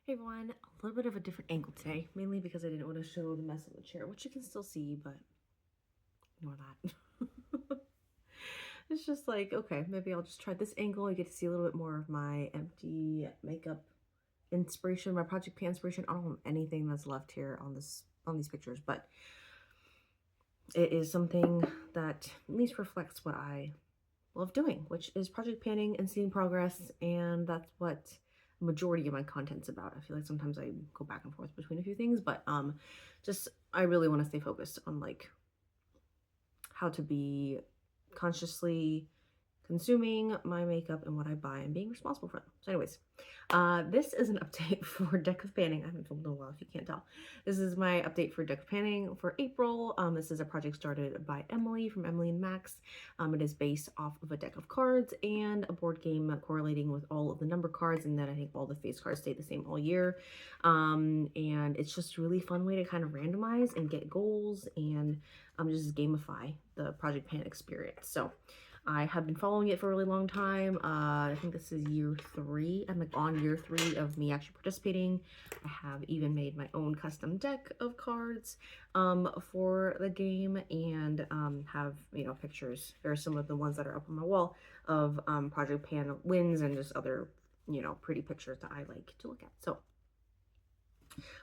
Hey everyone, a little bit of a different angle today, mainly because I didn't want to show the mess of the chair, which you can still see, but ignore that. It's just like, okay, maybe I'll just try this angle. You get to see a little bit more of my empty makeup inspiration, my Project Pan inspiration. I don't have anything that's left here on these pictures, but it is something that at least reflects what I love doing, which is project panning and seeing progress, and that's what the majority of my content's about. I feel like sometimes I go back and forth between a few things, but just I really want to stay focused on like how to be consciously consuming my makeup and what I buy and being responsible for them. So anyways, this is an update for Deck of Panning. I haven't filmed in a while if you can't tell. This is my update for Deck of Panning for April. This is a project started by Emily from Emily and Max. It is based off of a deck of cards and a board game correlating with all of the number cards, and then I think all the face cards stay the same all year. And it's just a really fun way to kind of randomize and get goals and just gamify the Project Pan experience. So I have been following it for a really long time. I think this is year 3. I'm like on year 3 of me actually participating. I have even made my own custom deck of cards for the game, and have, you know, pictures very similar to the ones that are up on my wall of Project Pan wins and just other, you know, pretty pictures that I like to look at. So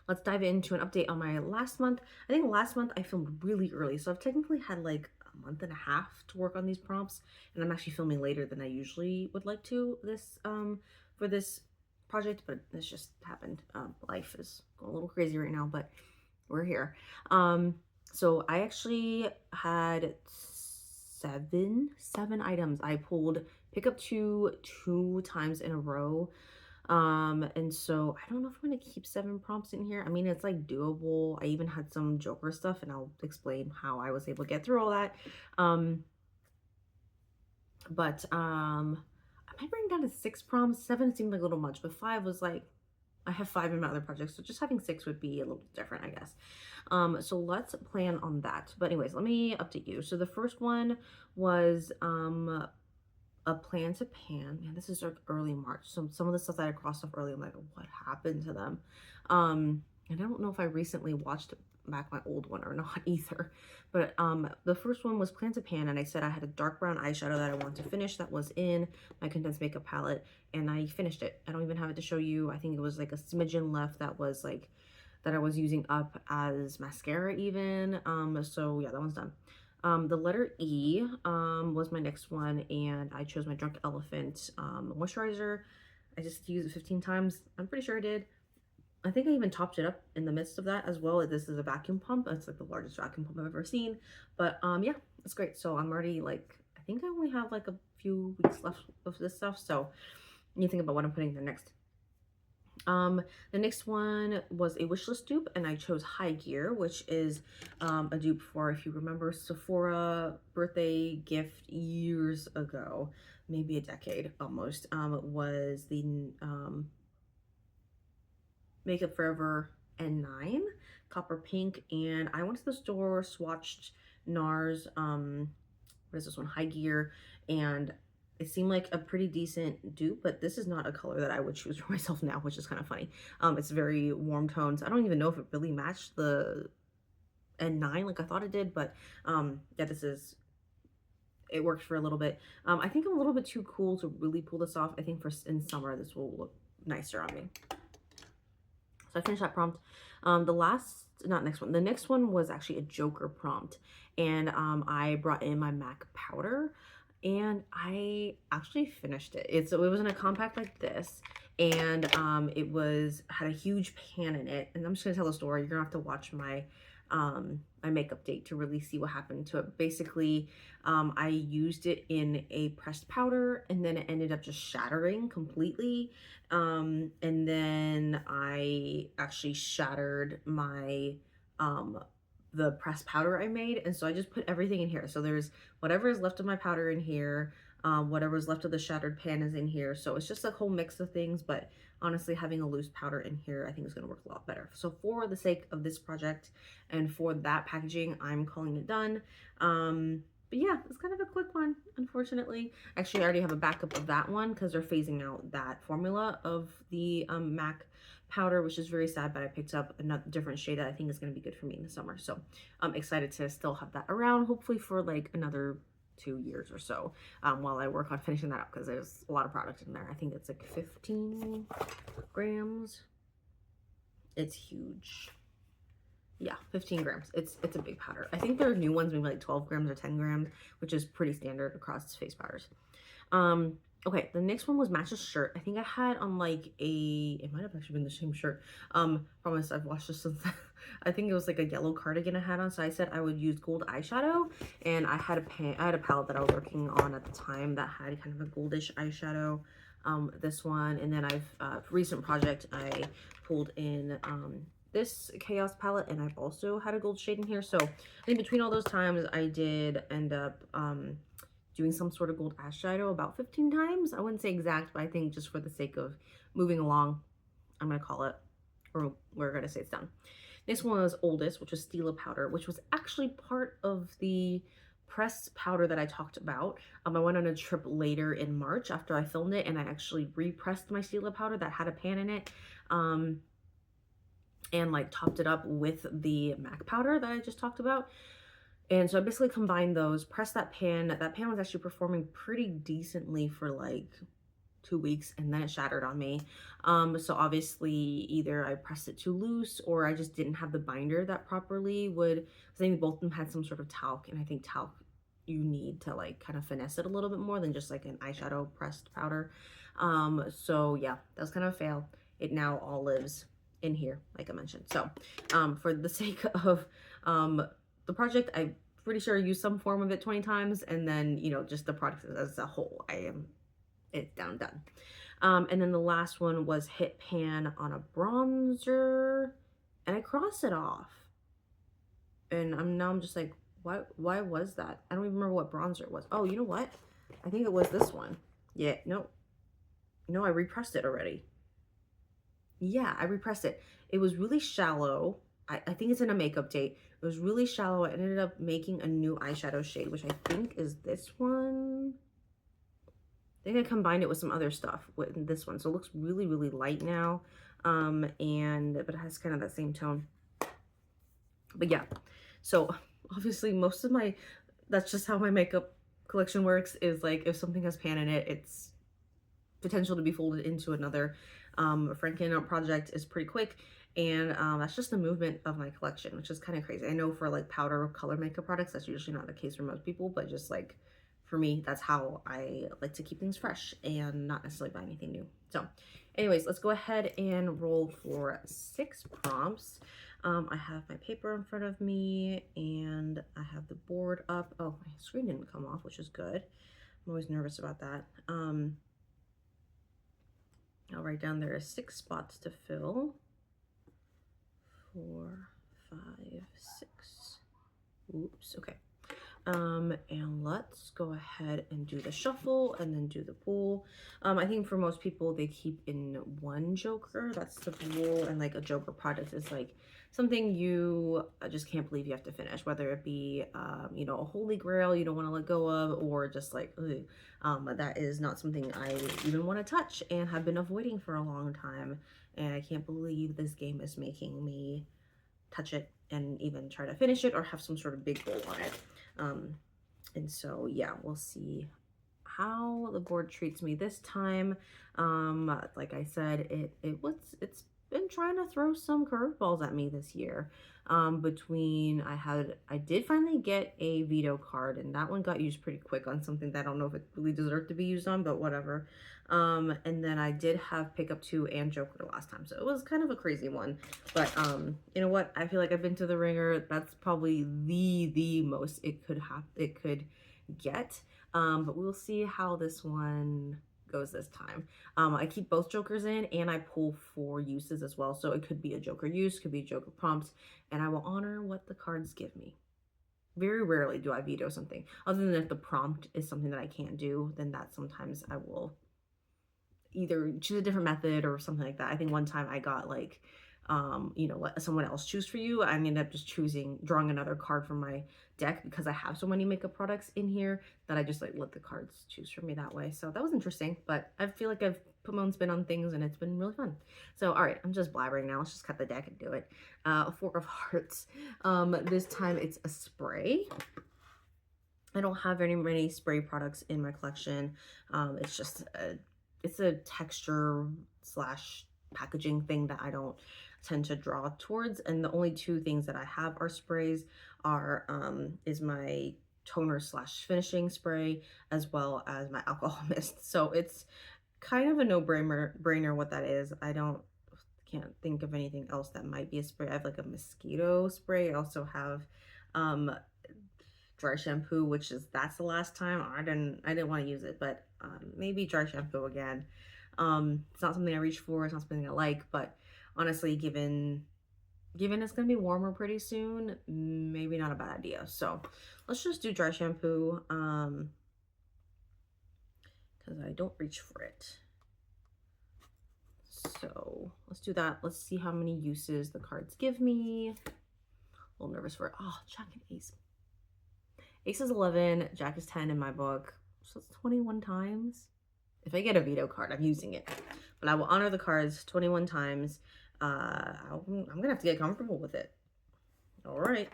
let's dive into an update on my last month. I think last month I filmed really early, so I've technically had like a month and a half to work on these prompts, and I'm actually filming later than I usually would like to this for this project, but this just happened. Life is going a little crazy right now, but we're here. So I actually had seven items. I pulled pick up two times in a row. And so I don't know if I'm gonna keep 7 prompts in here. I mean, it's like doable. I even had some Joker stuff, and I'll explain how I was able to get through all that. But I might bring down to 6 prompts. 7 seemed like a little much, but 5 was like, I have 5 in my other projects, so just having 6 would be a little different, I guess. So let's plan on that. But anyways, let me update you. So the first one was a plan to pan. Man, this is like early March. So some of the stuff that I crossed off early, I'm like, what happened to them? And I don't know if I recently watched back my old one or not either. But the first one was plan to pan, and I said I had a dark brown eyeshadow that I wanted to finish that was in my condensed makeup palette, and I finished it. I don't even have it to show you. I think it was like a smidgen left that was like that I was using up as mascara even. So yeah, that one's done. The letter E was my next one, and I chose my Drunk Elephant moisturizer. I just used it 15 times. I'm pretty sure I did. I think I even topped it up in the midst of that as well. This is a vacuum pump. It's like the largest vacuum pump I've ever seen. But yeah, it's great. So I'm already like, I think I only have like a few weeks left of this stuff. So you think about what I'm putting there next. The next one was a wishlist dupe, and I chose High Gear, which is a dupe for, if you remember, Sephora birthday gift years ago, maybe a decade almost. Was the Makeup Forever N9 Copper Pink, and I went to the store, swatched NARS, what is this one, High Gear, and it seemed like a pretty decent dupe, but this is not a color that I would choose for myself now, which is kind of funny. It's very warm tones. I don't even know if it really matched the N9 like I thought it did, but yeah, it worked for a little bit. I think I'm a little bit too cool to really pull this off. I think in summer this will look nicer on me. So I finished that prompt. The next one was actually a Joker prompt, and I brought in my MAC powder, and I actually finished it. It was in a compact like this, and it had a huge pan in it. And I'm just gonna tell the story. You're gonna have to watch my my makeup date to really see what happened to it. Basically, I used it in a pressed powder, and then it ended up just shattering completely. And then I actually shattered my the pressed powder I made, and so I just put everything in here. So there's whatever is left of my powder in here, whatever is left of the shattered pan is in here. So it's just a whole mix of things, but honestly, having a loose powder in here I think is going to work a lot better. So for the sake of this project and for that packaging, I'm calling it done. But yeah, it's kind of a quick one, unfortunately. Actually, I already have a backup of that one because they're phasing out that formula of the MAC powder, which is very sad, but I picked up another different shade that I think is going to be good for me in the summer. So I'm excited to still have that around, hopefully for like another 2 years or so, while I work on finishing that up, because there's a lot of product in there. I think it's like 15 grams. It's huge. Yeah, 15 grams. It's a big powder. I think there are new ones, maybe like 12 grams or 10 grams, which is pretty standard across face powders. Okay, the next one was Match's shirt. I think I had on like it might have actually been the same shirt. Promise I've washed this since I think it was like a yellow cardigan I had on. So I said I would use gold eyeshadow, and I had a palette that I was working on at the time that had kind of a goldish eyeshadow. This one, and then recent project I pulled in this Chaos palette, and I've also had a gold shade in here. So I think between all those times I did end up doing some sort of gold eyeshadow about 15 times. I wouldn't say exact, but I think just for the sake of moving along, I'm gonna call it, or we're gonna say it's done. This one was Oldest, which was Stila powder, which was actually part of the pressed powder that I talked about. I went on a trip later in March after I filmed it, and I actually repressed my Stila powder that had a pan in it, and like topped it up with the MAC powder that I just talked about. And so I basically combined those, pressed that pan. That pan was actually performing pretty decently for like 2 weeks, and then it shattered on me. So obviously either I pressed it too loose, or I just didn't have the binder that properly would, because I think both of them had some sort of talc, and I think talc, you need to like kind of finesse it a little bit more than just like an eyeshadow pressed powder. So yeah, that was kind of a fail. It now all lives in here, like I mentioned. So for the sake of the project, I'm pretty sure I used some form of it 20 times, and then, you know, just the product as a whole, it's done. And then the last one was Hit Pan on a bronzer, and I crossed it off. And I'm just like, why was that? I don't even remember what bronzer it was. Oh, you know what? I think it was this one. Yeah, no, I repressed it already. Yeah, I repressed it. It was really shallow. I think it's in a makeup date. It was really shallow. I ended up making a new eyeshadow shade, which I think is this one. I think I combined it with some other stuff with this one. So it looks really, really light now. But it has kind of that same tone. But yeah, so obviously that's just how my makeup collection works, is like if something has pan in it, it's potential to be folded into another. Franken project is pretty quick, and that's just the movement of my collection, which is kind of crazy. I know for like powder or color makeup products, that's usually not the case for most people, but just like for me, that's how I like to keep things fresh and not necessarily buy anything new. So anyways, let's go ahead and roll for 6 prompts. I have my paper in front of me, and I have the board up. Oh, my screen didn't come off, which is good. I'm always nervous about that. I'll write down there are 6 spots to fill. 4, 5, 6. Oops, okay. And let's go ahead and do the shuffle and then do the pool. I think for most people, they keep in one joker. That's the pool, and like a joker product is like something you just can't believe you have to finish, whether it be, you know, a holy grail you don't want to let go of, or just like, that is not something I even want to touch and have been avoiding for a long time. And I can't believe this game is making me touch it and even try to finish it or have some sort of big goal on it. And so, yeah, we'll see how the board treats me this time. Like I said, it's been trying to throw some curveballs at me this year. I did finally get a veto card, and that one got used pretty quick on something that I don't know if it really deserved to be used on, but whatever. And then I did have Pickup 2 and Joker last time, so it was kind of a crazy one. But you know what? I feel like I've been to the ringer. That's probably the most it could get. But we'll see how this one goes this time. I keep both jokers in, and I pull 4 uses as well. So it could be a joker use, could be a joker prompt, and I will honor what the cards give me. Very rarely do I veto something, other than if the prompt is something that I can't do, then that sometimes I will either choose a different method or something like that. I think one time I got like you know, let someone else choose for you. I ended up just drawing another card from my deck because I have so many makeup products in here that I just like let the cards choose for me that way. So that was interesting, but I feel like I've put my own spin on things and it's been really fun. So, all right, I'm just blabbering now. Let's just cut the deck and do it. Four of Hearts. This time it's a spray. I don't have any many spray products in my collection. It's just it's a texture slash packaging thing that I don't tend to draw towards. And the only two things that I have are sprays are is my toner slash finishing spray as well as my alcohol mist. So it's kind of a no-brainer what that is. Can't think of anything else that might be a spray. I have like a mosquito spray. I also have dry shampoo, which is that's the last time I didn't want to use it, but maybe dry shampoo again. It's not something I reach for, it's not something I like, but honestly, given it's gonna be warmer pretty soon, maybe not a bad idea. So let's just do dry shampoo because I don't reach for it. So let's do that. Let's see how many uses the cards give me. A little nervous for it. Oh, Jack and Ace. Ace is 11, Jack is 10 in my book, so it's 21 times. If I get a veto card, I'm using it. But I will honor the cards 21 times. I'm going to have to get comfortable with it. All right.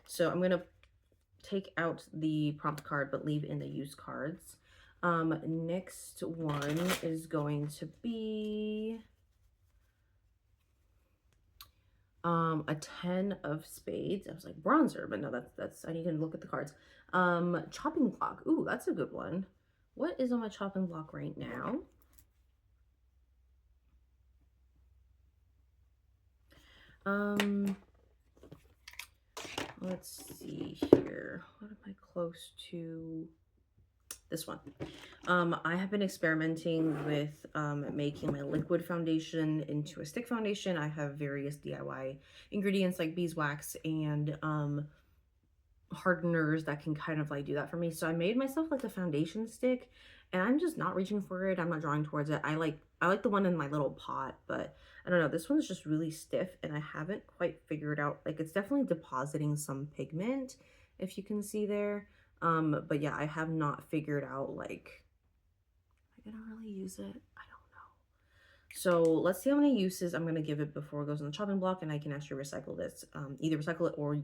So I'm going to take out the prompt card, but leave in the use cards. Next one is going to be a 10 of spades. I was like bronzer, but no, that's I need to look at the cards. Chopping block. Ooh, that's a good one. What is on my chopping block right now? Let's see here. What am I close to? This one. I have been experimenting with making my liquid foundation into a stick foundation. I have various DIY ingredients like beeswax and hardeners that can kind of like do that for me. So I made myself like a foundation stick and I'm just not reaching for it. I'm not drawing towards it. I like the one in my little pot, but I don't know. This one's just really stiff and I haven't quite figured out, like it's definitely depositing some pigment, if you can see there. But yeah, I have not figured out like, am I gonna really use it? I don't know. So let's see how many uses I'm gonna give it before it goes on the chopping block and I can actually recycle this. Either recycle it or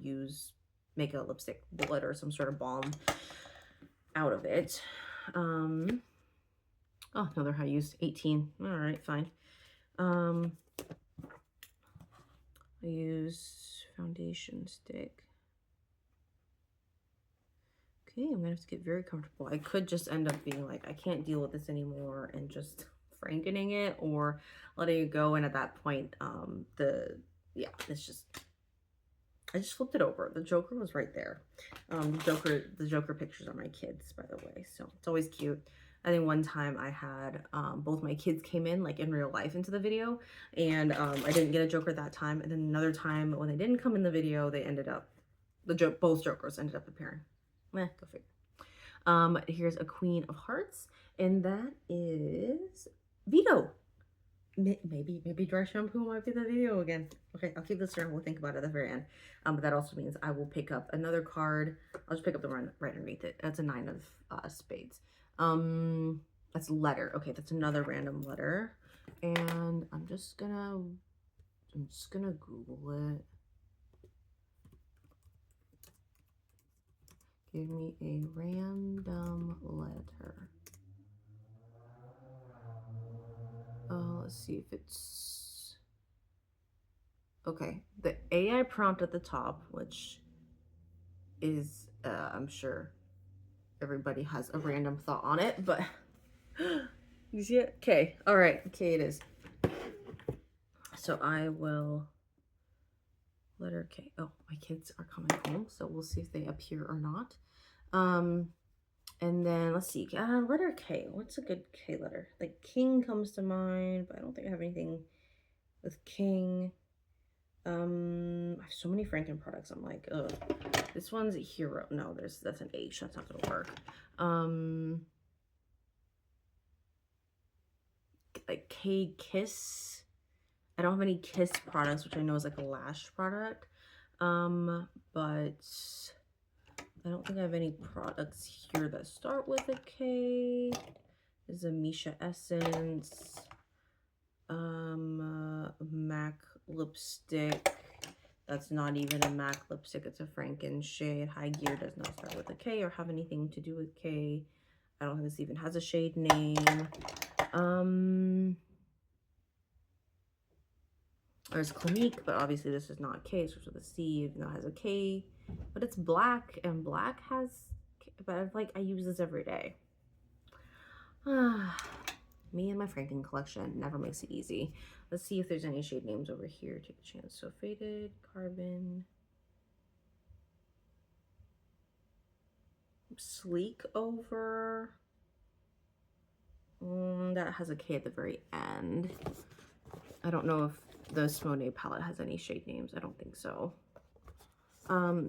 make a lipstick bullet or some sort of balm out of it. Oh, another high use, 18. All right, fine. I use foundation stick. Okay, I'm gonna have to get very comfortable. I could just end up being like, I can't deal with this anymore and just frankening it or letting it go. And at that point, yeah, it's just, I just flipped it over. The Joker was right there. The Joker pictures are my kids, by the way. So it's always cute. I think one time I had, both my kids came in like in real life into the video and I didn't get a Joker that time. And then another time when they didn't come in the video, they ended up, both Jokers ended up appearing. Go figure. Here's a Queen of Hearts, and that is veto. Maybe dry shampoo might be the veto again. Okay, I'll keep this around. We'll think about it at the very end. But that also means I will pick up another card. I'll just pick up the one right underneath it. That's a 9 of spades. That's letter. Okay, that's another random letter, and I'm just gonna Google it. Give me a random letter. Let's see if it's... Okay, the AI prompt at the top, which is, I'm sure everybody has a random thought on it, but you see it? Okay, all right, okay, it is. So I will... Letter K. Oh, my kids are coming home, so we'll see if they appear or not. And then let's see, letter K. What's a good K letter? Like King comes to mind, but I don't think I have anything with King. I have so many Franken products. I'm like, ugh. This one's a hero. No, that's an H. That's not gonna work. Like K Kiss. I don't have any Kiss products, which I know is like a lash product. But I don't think I have any products here that start with a K. This is a Misha Essence. MAC lipstick. That's not even a MAC lipstick. It's a Franken shade. High Gear does not start with a K or have anything to do with K. I don't think this even has a shade name. There's Clinique, but obviously this is not K. It starts with a C, even though it has a K. But it's black, and black has... But like, I use this every day. Me and my Franken collection never makes it easy. Let's see if there's any shade names over here. Take a chance. So Faded, Carbon, Sleek Over. That has a K at the very end. I don't know if the Monet palette has any shade names. I don't think so.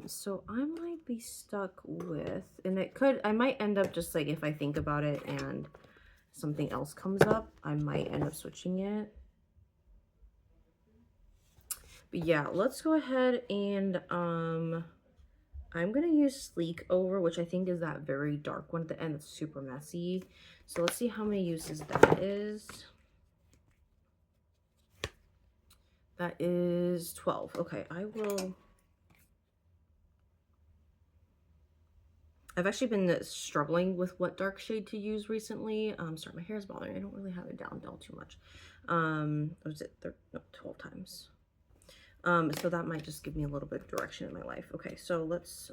So I might be stuck with, and it could, I might end up just like, if I think about it and something else comes up, I might end up switching it. But yeah, let's go ahead and I'm gonna use Sleek Over, which I think is that very dark one at the end that's super messy. So let's see how many uses that is. That is 12. Okay, I've actually been struggling with what dark shade to use recently. Sorry, my hair is bothering. I don't really have it down too much. Was it 12 times? So that might just give me a little bit of direction in my life. Okay, so let's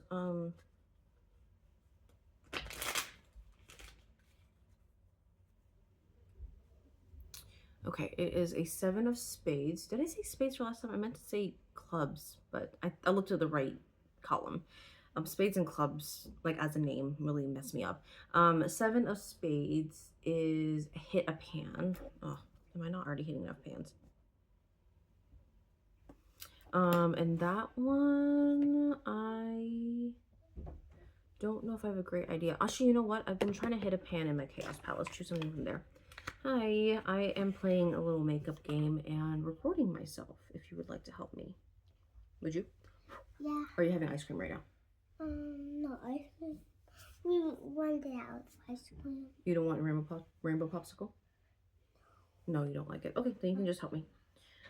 okay, it is a 7 of spades. Did I say spades for last time? I meant to say clubs, but I looked at the right column. Spades and clubs, like as a name, really mess me up. 7 of spades is hit a pan. Oh, am I not already hitting enough pans? And that one, I don't know if I have a great idea. Actually, you know what? I've been trying to hit a pan in my Chaos palette. Let's choose something from there. Hi, I am playing a little makeup game and recording myself, if you would like to help me. Would you? Yeah. Or are you having ice cream right now? No, ice cream. We wanted out of ice cream. You don't want rainbow popsicle? No, you don't like it. Okay, then you can just help me.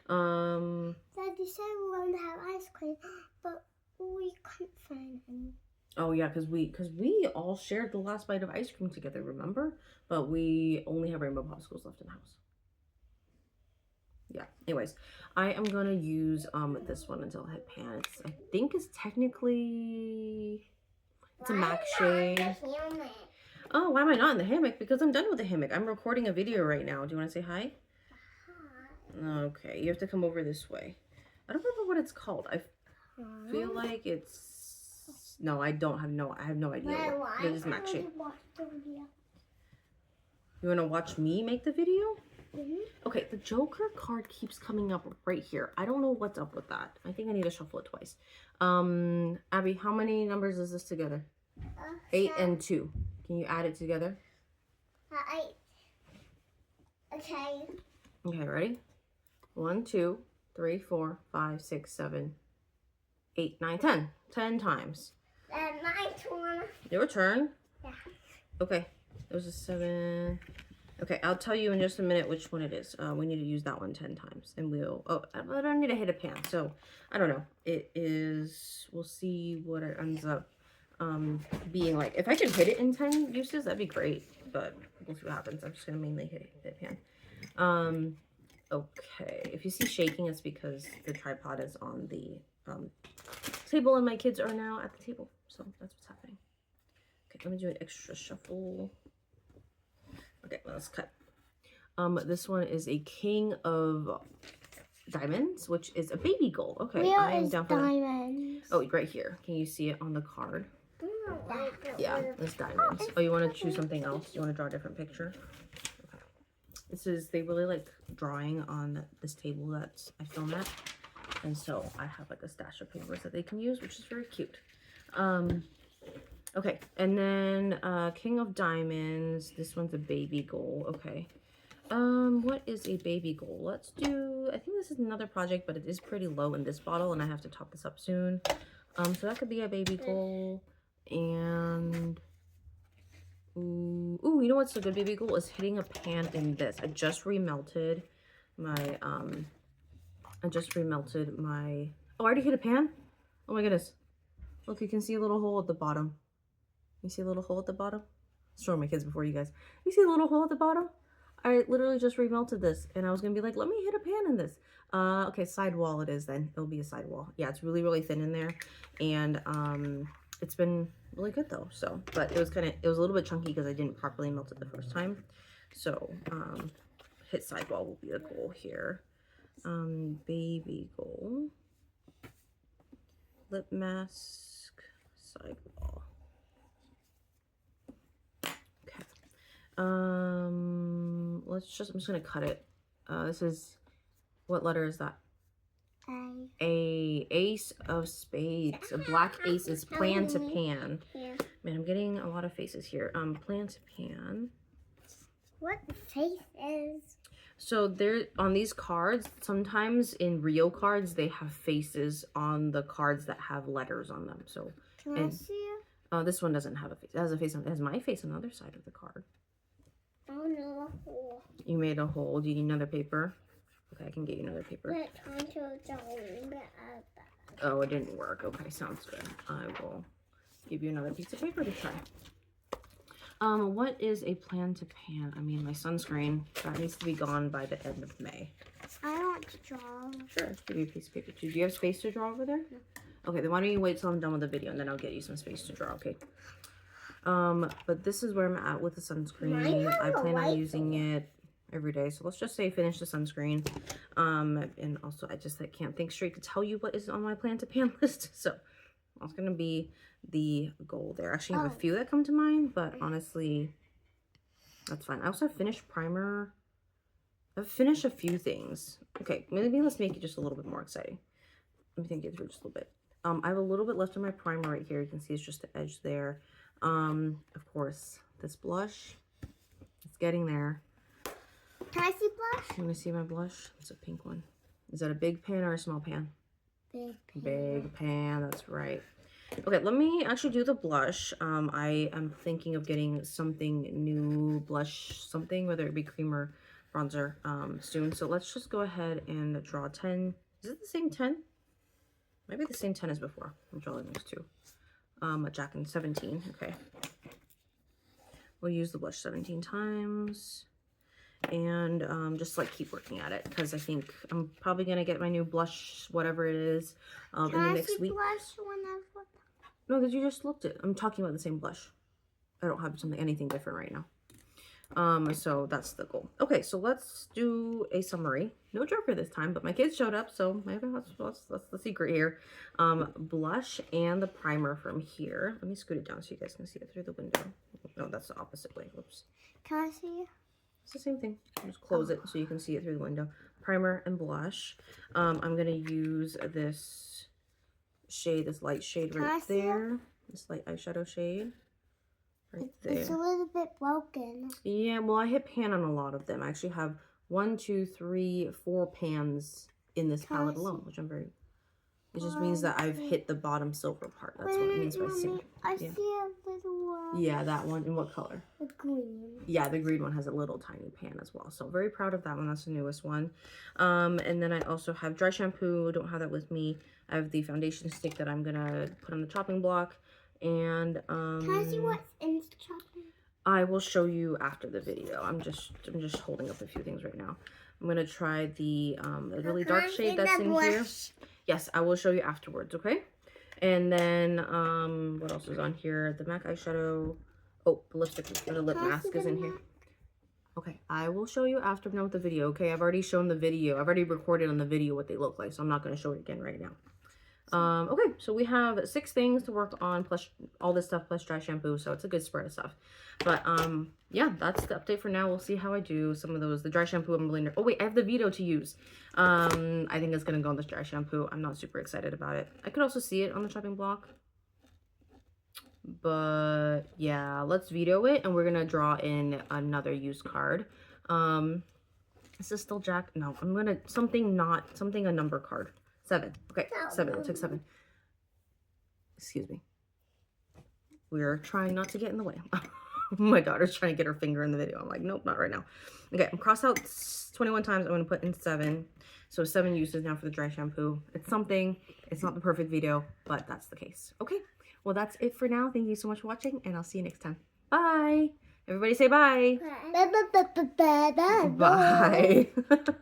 Daddy said we wanted to have ice cream, but we couldn't find any. Oh yeah, because we all shared the last bite of ice cream together, remember? But we only have rainbow popsicles left in the house. Yeah. Anyways, I am gonna use this one until I hit pan. I think it's technically a MAC shade. Oh, why am I not in the hammock? Because I'm done with the hammock. I'm recording a video right now. Do you want to say hi? Hi. Okay, you have to come over this way. I don't remember what it's called. I feel like it's no. I don't have I have no idea. What is MAC shade? You want to watch me make the video? Okay, the Joker card keeps coming up right here. I don't know what's up with that. I think I need to shuffle it twice. Abby, how many numbers is this together? 8 and 2. Can you add it together? 8. Okay. Okay, ready? 1, 2, 3, 4, 5, 6, 7, 8, 9, 10. 10 times. My turn. Your turn? Yeah. Okay, there's a 7. Okay, I'll tell you in just a minute which one it is. We need to use that one 10 times. And we'll... Oh, I don't need to hit a pan. So, I don't know. It is... We'll see what it ends up being like. If I could hit it in 10 uses, that'd be great. But we'll see what happens. I'm just going to mainly hit a pan. Okay. If you see shaking, it's because the tripod is on the table and my kids are now at the table. So, that's what's happening. Okay, let me do an extra shuffle. Okay, let's cut. This one is a King of Diamonds, which is a baby gold. Okay, I am down for diamonds. Oh, right here. Can you see it on the card? Yeah, it's diamonds. Oh, you want to choose something else? You want to draw a different picture? Okay. This is, they really like drawing on this table that I film at. And so I have like a stash of papers that they can use, which is very cute. Okay, and then King of Diamonds. This one's a baby gold. Okay. What is a baby gold? Let's do I think this is another project, but it is pretty low in this bottle, and I have to top this up soon. So that could be a baby goal. And ooh, you know what's a good baby goal is hitting a pan in this. I just remelted my oh, I already hit a pan. Oh my goodness, look, you can see a little hole at the bottom. You see a little hole at the bottom? I was showing my kids before, you guys. You see a little hole at the bottom? I literally just remelted this, and I was gonna be like, let me hit a pan in this. Okay, sidewall it is then. It'll be a sidewall. Yeah, it's really, really thin in there, and it's been really good though. So, but it was a little bit chunky because I didn't properly melt it the first time. So, hit sidewall will be the goal here. Baby goal. Lip mask, sidewall. I'm just gonna cut it. This is, what letter is that? A ace of spades. A black ace is plan to pan. Yeah. Man, I'm getting a lot of faces here. Plan to pan. What the face is? So there, on these cards, sometimes in Rio cards, they have faces on the cards that have letters on them. So, Can I see it? This one doesn't have a face. It has a face on, it has my face on the other side of the card. Oh no. You made a hole. Do you need another paper? Okay, I can get you another paper. Oh, it didn't work. Okay, sounds good. I will give you another piece of paper to try. What is a plan to pan? I mean, my sunscreen, that needs to be gone by the end of May. I want to draw. Sure, give you a piece of paper too. Do you have space to draw over there? No. Okay, then why don't you wait till I'm done with the video, and then I'll get you some space to draw, okay? But this is where I'm at with the sunscreen. I plan on using it every day. So let's just say finish the sunscreen. And also I can't think straight to tell you what is on my plan to pan list. So that's gonna be the goal there. Actually, I have a few that come to mind, but honestly, that's fine. I also have finished primer. I've finished a few things. Okay, maybe let's make it just a little bit more exciting. Let me think it through just a little bit. I have a little bit left of my primer right here. You can see it's just the edge there. Of course, this blush, it's getting there. Can I see blush? You want to see my blush? It's a pink one. Is that a big pan or a small pan? Big pan. Big pan, that's right. Okay, let me actually do the blush. I am thinking of getting something new, blush something, whether it be cream or bronzer, soon. So let's just go ahead and draw 10. Is it the same 10? Maybe the same 10 as before. I'm drawing those two. A Jack and 17, okay. We'll use the blush 17 times. And just like keep working at it, because I think I'm probably gonna get my new blush, whatever it is, in the next week. Blush when I put... No, because you just looked at. I'm talking about the same blush. I don't have anything different right now. So that's the goal. Okay, so let's do a summary. No Joker this time, but my kids showed up, so maybe that's the secret here. Blush and the primer from here. Let me scoot it down so you guys can see it through the window. No, that's the opposite way. Whoops. Can I see it? It's the same thing. Just close it so you can see it through the window. Primer and blush. I'm gonna use this shade, this light shade right there. This light eyeshadow shade. Right there. It's a little bit broken. Yeah, well, I hit pan on a lot of them. I actually have 1, 2, 3, 4 pans in this palette alone, which I'm very... It just means that I've hit the bottom silver part. That's what it means by saying. I see a little one. Yeah, that one. In what color? The green. Yeah, the green one has a little tiny pan as well. So very proud of that one. That's the newest one. And then I also have dry shampoo. Don't have that with me. I have the foundation stick that I'm gonna put on the chopping block. And can I see what's in the chopping? I will show you after the video. I'm just holding up a few things right now. I'm gonna try the really dark shade that's in here. Yes, I will show you afterwards, okay? And then what else is on here? The MAC eyeshadow. Oh, the lipstick or the lip mask is in here. Okay, I will show you after I'm done with the video, okay? I've already shown the video. I've already recorded on the video what they look like, so I'm not gonna show it again right now. Okay, so we have 6 things to work on, plus all this stuff, plus dry shampoo, so it's a good spread of stuff. But yeah, that's the update for now. We'll see how I do some of those. The dry shampoo, I'm really oh wait, I have the Vito to use. I think it's gonna go on this dry shampoo. I'm not super excited about it. I could also see it on the chopping block, but yeah, let's Vito it, and we're gonna draw in another use card. This is still Jack. No, I'm gonna something a number card. 7. Okay, 7. We'll take 7. Excuse me. We're trying not to get in the way. My daughter's trying to get her finger in the video. I'm like, nope, not right now. Okay, I'm cross out 21 times. I'm gonna put in 7. So 7 uses now for the dry shampoo. It's something. It's not the perfect video, but that's the case. Okay, well that's it for now. Thank you so much for watching, and I'll see you next time. Bye. Everybody say bye. Bye. Bye.